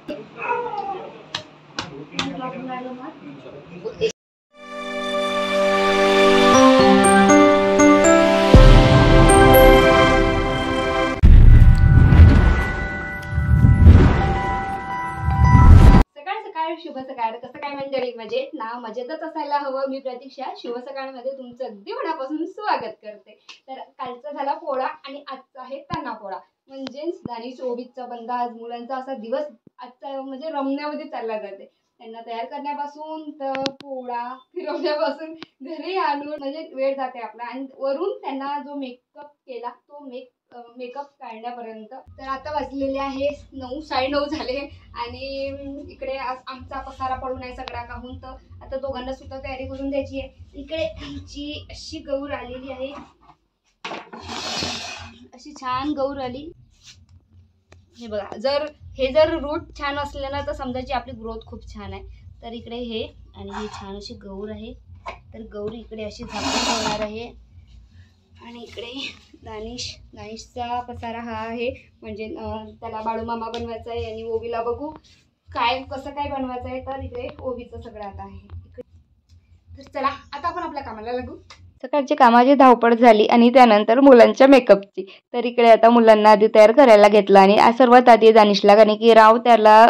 शुभ सकाळ. कसं काय मंडळी, मजेत ना? मजेतच असायला हवं. मी प्रतीक्षा शुभ सकाळमध्ये तुमचं अगदी मनापासून स्वागत करते. तर कालचा झाला पोळा आणि आजचा आहे तान्हा पोळा. म्हणजे दानिश ओवीचा बंद. आज मुलांचा असा दिवस आजचा म्हणजे रमण्यामध्ये चालला जाते. त्यांना तयार करण्यापासून तर पोळा फिरवण्यापासून घरी आणून म्हणजे वेळ जाते आपला. आणि वरून त्यांना जो मेकअप केला तो मेकअप काढण्यापर्यंत. तर आता वाजलेले आहे 9, 9:30 झाले. आणि इकडे आज आमचा पसारा पडून आहे सगळा काहून. तर आता दोघांना सुद्धा तयारी करून द्यायची आहे. इकडे आमची अशी गौर आलेली आहे, अशी छान गौर आली. हे बघा, जर रूट छान असले ना तर समजायची आपली ग्रोथ खूप छान आहे. तर इकडे हे आणि ही छान अशी गौर आहे. तर गौर इकडे अशी झाकून ठेवणार आहे. आणि इकडे दानिशचा पसारा हा आहे. म्हणजे त्याला बाळूमामा बनवायचा आहे. आणि ओवीला बघू कसं काय बनवायचं आहे. तर इकडे ओवीचं सगळं आता आहे. तर चला आता आपण आपल्या कामाला लागू. सकाळची कामाची धावपळ झाली आणि त्यानंतर मुलांच्या मेकअपची. तर इकडे आता मुलांना आधी तयार करायला घेतलं. आणि सर्वात आधी दानिशला, कारण की राव त्याला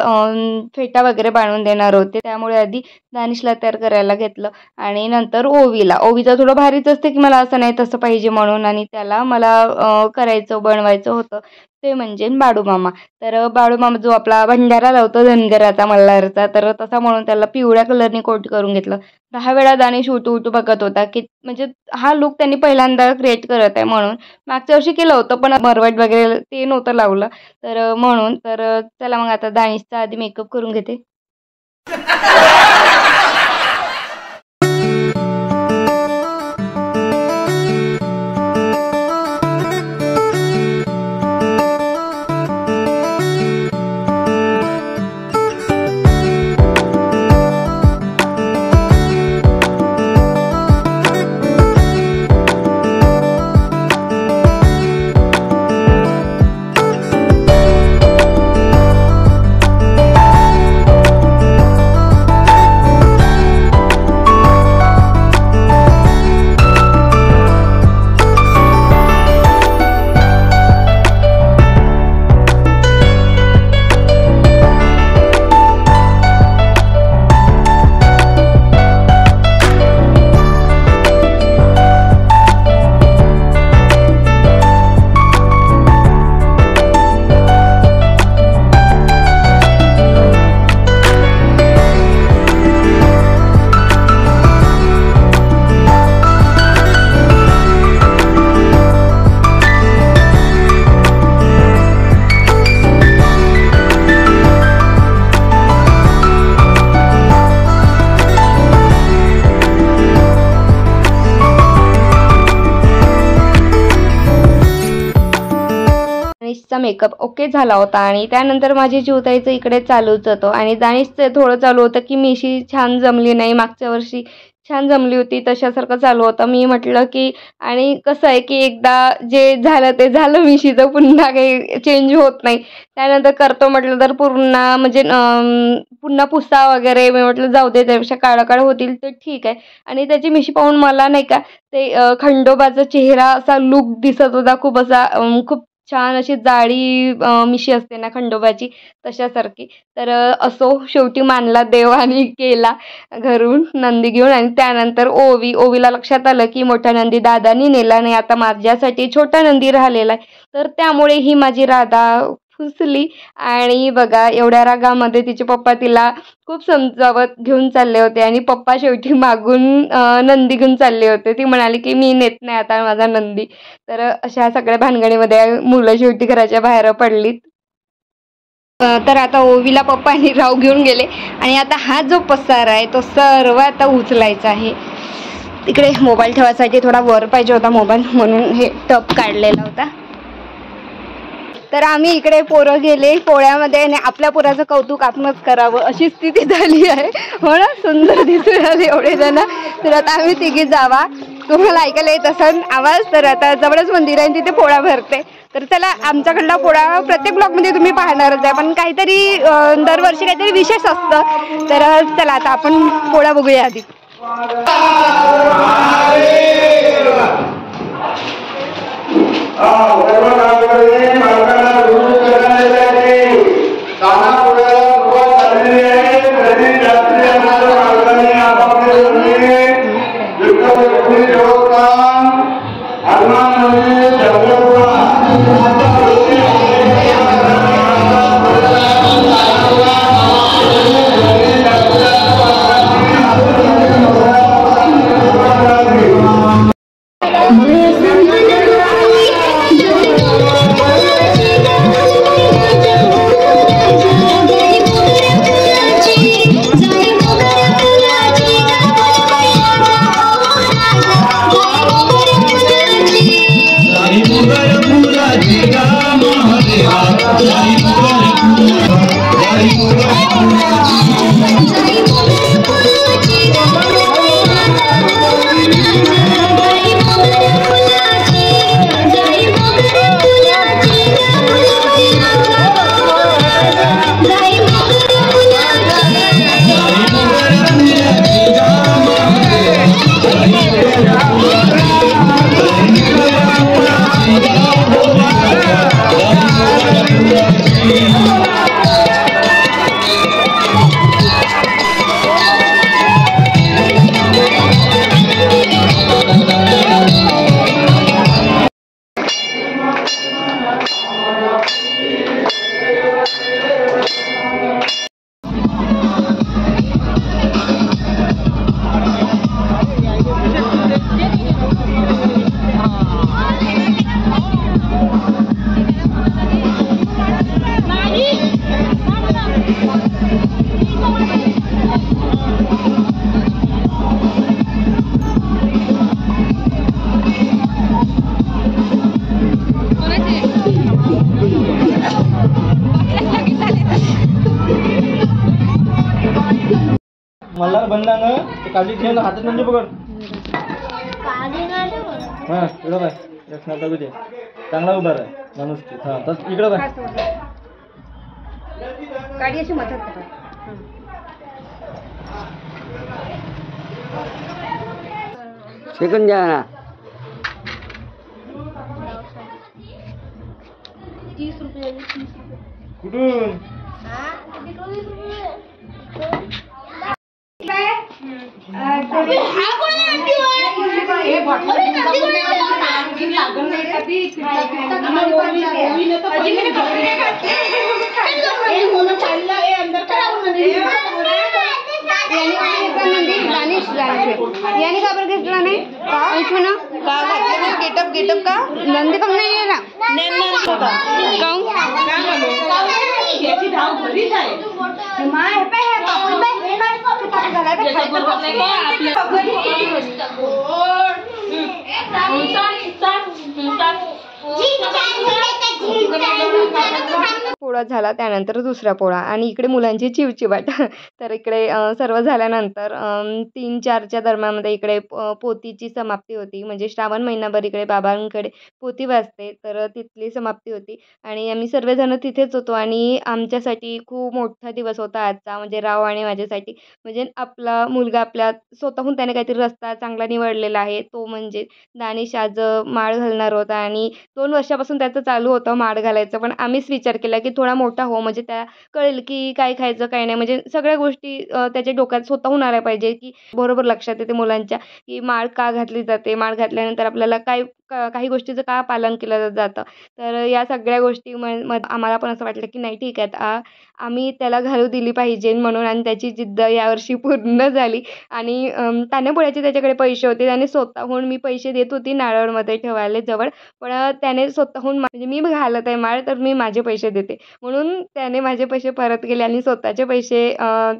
फेटा वगैरे बांधून देणार होते, त्यामुळे आधी दानिशला तयार करायला घेतलं. आणि नंतर ओवीचं थोडं भारीच असते की मला असं नाही तसं पाहिजे म्हणून. आणि त्याला मला बनवायचं होतं ते म्हणजे बाळूमामा. तर बाळूमामा जो आपला भंडारा लावतो धनगराचा मल्हारचा, तर तसा म्हणून त्याला पिवळ्या कलरने कोट करून घेतलं. 10 वेळा दानिश उठू बघत होता की म्हणजे हा लुक त्यांनी पहिल्यांदा क्रिएट करत आहे म्हणून. मागच्या वर्षी केलं होतं पण मरवट वगैरे ते नव्हतं लावलं, तर म्हणून. तर चला मग आता दानिशचा आधी मेकअप करून घेते. दानिशचा मेकअप ओके झाला होता. आणि त्यानंतर माझी चिवताईचं इकडे चालूच होतं. आणि दानिशचं थोडं चालू होतं की मिशी छान जमली नाही, मागच्या वर्षी छान जमली होती तशासारखं चालू होतं. मी म्हटलं की आणि कसं आहे की एकदा जे झालं ते झालं, मिशीचं पुन्हा काही चेंज होत नाही. त्यानंतर करतो म्हटलं तर पुन्हा पुसा वगैरे. मी म्हटलं जाऊ दे, त्यापेक्षा काळा होतील तर ठीक आहे. आणि त्याची मिशी पाहून मला नाही का ते खंडोबाचा चेहरा असा लुक दिसत होता, खूप असा खूप छान अशी जाडी मिशी असते ना खंडोबाची, तशासारखी. तर असो, शेवटी मानला देव आणि केला घरून नंदी घेऊन. आणि त्यानंतर ओवीला लक्षात आलं की मोठा नंदी दादानी नेला नाही, आता माझ्यासाठी छोटा नंदी राहिलेला आहे. तर त्यामुळे ही माझी राधा फुसली. आणि बघा, एवढ्या रागामध्ये तिचे पप्पा तिला खूप समजावत घेऊन चालले होते. आणि पप्पा शेवटी मागून नंदी घेऊन चालले होते. ती म्हणाली की मी नेत नाही आता माझा नंदी. तर अशा सगळ्या भानगडीमध्ये मुलं शेवटी घराच्या बाहेर पडलीत. तर आता ओवीला पप्पांनी राव घेऊन गेले. आणि आता हा जो पसारा आहे तो सर्व आता उचलायचा आहे. तिकडे मोबाईल ठेवायसाठी थोडा वर पाहिजे होता मोबाईल, म्हणून हे टप काढलेला होता. तर आम्ही इकडे पोरं गेले पोळ्यामध्ये आणि आपल्या पोराचं कौतुक आपणच करावं अशी स्थिती झाली आहे. हो ना, सुंदर दिसून राहिले एवढे जण. तर आता आम्ही तिघी जावा. तुम्हाला ऐकायला येत असेल आवाज. तर आता जवळच मंदिर आहे तिथे पोळा भरते. तर चला, आमच्याकडला पोळा प्रत्येक ब्लॉगमध्ये तुम्ही पाहणारच आहे, पण काहीतरी दरवर्षी काहीतरी विशेष असतं. तर चला आता आपण पोळा बघूया आधी. मला बंदानं ते काळजी ठेव हातात म्हणजे पकड. हा इकडं बाय रक्षणा टाकू दे. चांगला उभा राह माणूस. हा तस इकडं बाय. गाडी अशी मदत करा. सेकंड द्या ना. 30 रुपये. कुठून याने का बरं घेतला नाही? गेटअप गेटअप का नंदी कम नाही आहे ना. पोळा झाला त्यानंतर दुसरा पोळा आणि इकडे मुलांची चिवचिवाट. तर इकडे सर्व झाल्यानंतर 3-4च्या दरम्यानमध्ये इकडे पोतीची समाप्ती होती. म्हणजे श्रावण महिनाभर इकडे बाबांकडे पोती वाजते, तर तिथली समाप्ती होती आणि आम्ही सर्वजण तिथेच होतो. आणि आमच्यासाठी खूप मोठा दिवस होता आजचा, म्हणजे राव आणि माझ्यासाठी. म्हणजे आपला मुलगा आपल्या स्वतःहून त्याने काहीतरी रस्ता चांगला निवडलेला आहे, तो म्हणजे दानिश आज माळ घालणार होता आणि 2 वर्षापासून त्याचं चालू होतं माळ घालायचं. पण आम्हीच विचार केला की थोडा मोठा हो, म्हणजे त्याला कळेल की काय खायचं काय नाही, म्हणजे सगळ्या गोष्टी त्याच्या डोक्यात स्वतःहून आल्या पाहिजे, की बरोबर लक्षात येते मुलांच्या की माळ का घातली जाते, माळ घातल्यानंतर आपल्याला काय काही गोष्टीचं का पालन केलं जातं. तर या सगळ्या गोष्टी आम्हाला पण असं वाटलं की नाही ठीक आहे, आम्ही त्याला घालू दिली पाहिजे म्हणून. आणि त्याची जिद्द यावर्षी पूर्ण झाली. आणि तान्ह्यापोळ्याचे त्याच्याकडे पैसे होते, त्याने स्वतःहून, मी पैसे देत होती नारळमध्ये ठेवायला जवळ, पण त्याने स्वतःहून, म्हणजे मी घालत आहे माळ तर मी माझे पैसे देते म्हणून त्याने माझे पैसे परत केले आणि स्वतःचे पैसे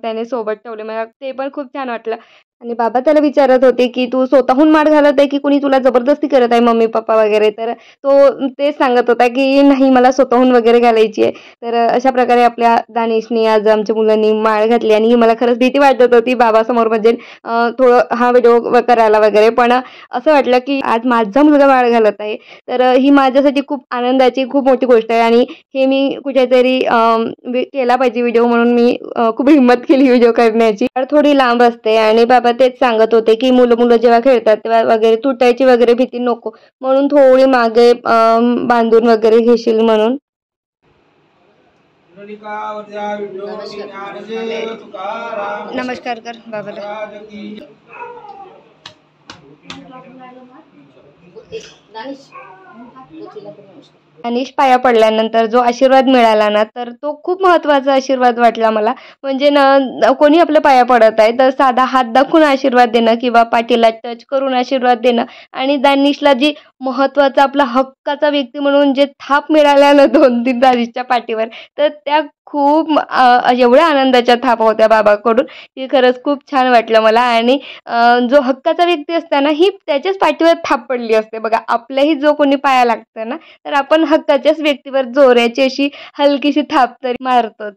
त्याने सोबत ठेवले. मला ते पण खूप छान वाटलं. आणि बाबा त्याला विचारत होते की तू स्वतःहून मार घालत आहे की कुणी तुला जबरदस्ती करत आहे, मम्मी पप्पा वगैरे. तर तो तेच सांगत होता की नाही, मला स्वतःहून वगैरे घालायची आहे. तर अशा प्रकारे आपल्या दानिशनी आज आमच्या मुलांनी माळ घातली आणि ही मला खरंच भीती वाटत होती बाबासमोर, म्हणजे थोडं हा व्हिडिओ करायला वगैरे. पण असं वाटलं की आज माझा मुलगा माळ घालत आहे, तर ही माझ्यासाठी खूप आनंदाची खूप मोठी गोष्ट आहे. आणि हे मी कुठेतरी केला पाहिजे व्हिडिओ, म्हणून मी खूप हिंमत केली व्हिडिओ करण्याची. तर थोडी लांब असते आणि बाबा तेच सांगत होते की मुलं मुलं जेव्हा खेळतात तेव्हा वगैरे तुटायची वगैरे भीती नको, म्हणून थोडी मागे बांधून वगैरे घेशील म्हणून. नमस्कार कर बाबाला. अनिश पाया पडल्यानंतर जो आशीर्वाद मिळाला ना, तर तो खूप महत्त्वाचा आशीर्वाद वाटला मला. म्हणजे कोणी आपल्या पाया पडत आहे तर साधा हात दाखवून आशीर्वाद देणं किंवा पाठीला टच करून आशीर्वाद देणं, आणि दानिशला जी महत्त्वाचा आपला हक्काचा व्यक्ती म्हणून जे थाप मिळाल्या 2-3 दानिशच्या पाठीवर, तर त्या खूप एवढ्या आनंदाच्या थापा होत्या बाबाकडून की खरंच खूप छान वाटलं मला. आणि जो हक्काचा व्यक्ती असताना ही त्याच्याच पाठीवर थाप पडली असते बघा. आपल्याही जो कोणी पाया लागतं ना, तर आपण हक्काच्याच व्यक्तीवर जोराची अशी हलकीशी थाप तरी मारतो.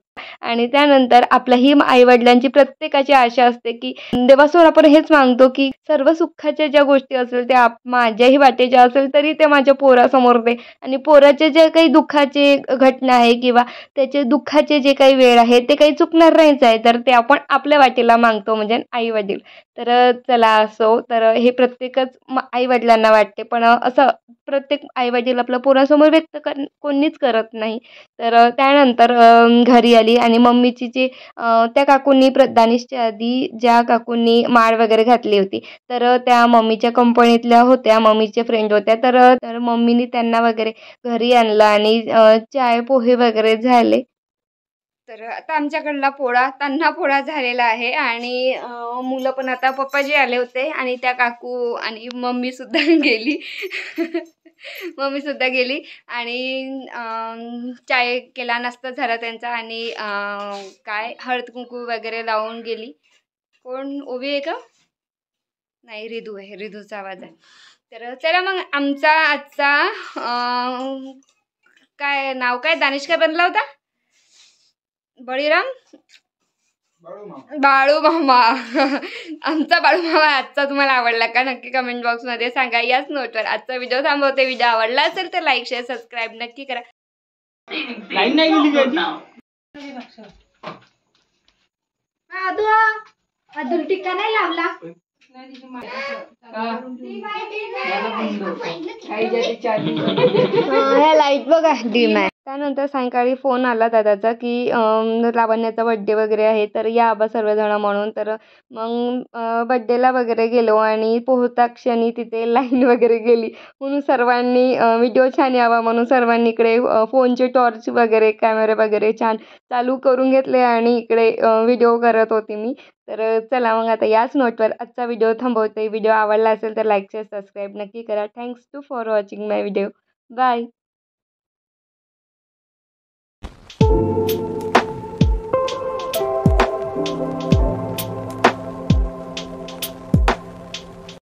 आणि त्यानंतर आपल्याही आई-वडिलांची प्रत्येकाची आशा असते की देवासमोर आपण हेच मागतो की सर्व सुखाच्या ज्या गोष्टी असेल त्या माझ्याही वाटेच्या असेल तरी ते माझ्या पोरासमोर दे, आणि पोराचे जे काही दुःखाचे घटना आहे किंवा त्याचे दुःखाचे जे काही वेळ आहे ते काही चुकणार नाहीच आहे, तर ते आपण आपल्या वाटेला मागतो, म्हणजे आई-वडील. तर चला असो, तर हे प्रत्येकच आई-वडिलांना वाटते, पण असं प्रत्येक आई-वडील आपल्या पोरासमोर व्यक्त कोणीच करत नाही. तर त्यानंतर घरी आली आणि मम्मीची जी त्या काकूंनी दानिशच्या आधी ज्या काकूंनी माळ वगैरे घातली होती, तर त्या मम्मीच्या कंपनीतल्या होत्या, मम्मीच्या फ्रेंड होत्या. तर तर मम्मीनी त्यांना वगैरे घरी आणलं आणि चाय पोहे वगैरे झाले. तर आता आमच्याकडला तान्हा पोळा झालेला आहे आणि मुलं पण आता पप्पाजी आले होते आणि त्या काकू आणि मम्मीसुद्धा गेली. मम्मीसुद्धा गेली आणि चाय केला, नाश्ता झाला त्यांचा आणि काय हळद कुंकू वगैरे लावून गेली. कोण ओवी आहे का? नाही, रिधू आहे, रिधूचा आवाज आहे. तर चला मग आमचा आजचा काय नाव काय दानिश काय बनला होता? बळीराम बाळू मामा. आमचा बाळू मामा आजचा तुम्हाला आवडला का? नक्की कमेंट बॉक्समध्ये सांगा. याच नोटवर आजचा व्हिडिओ थांबवते. व्हिडिओ आवडला असेल तर लाईक शेअर सबस्क्राईब नक्की करा. अजून टिक्का नाही लावला. ह्या लाईट बघा डिम आहे. त्यानंतर सायंकाळी फोन आला दादाचा की लावण्याचा बड्डे वगैरे आहे, तर या आबा सर्वजण म्हणून. तर मग बड्डेला वगैरे गेलो आणि पोहता क्षणी तिथे लाईन वगैरे गेली, म्हणून सर्वांनी व्हिडिओ छान यावा म्हणून सर्वांनी इकडे फोनचे टॉर्च वगैरे कॅमेरे वगैरे छान चालू करून घेतले आणि इकडे व्हिडिओ करत होते मी. तर चला मग आता याच नोटवर आजचा व्हिडिओ थांबवते. व्हिडिओ आवडला असेल तर लाईक शेअर सबस्क्राईब नक्की करा. Thanks for watching my video. Bye.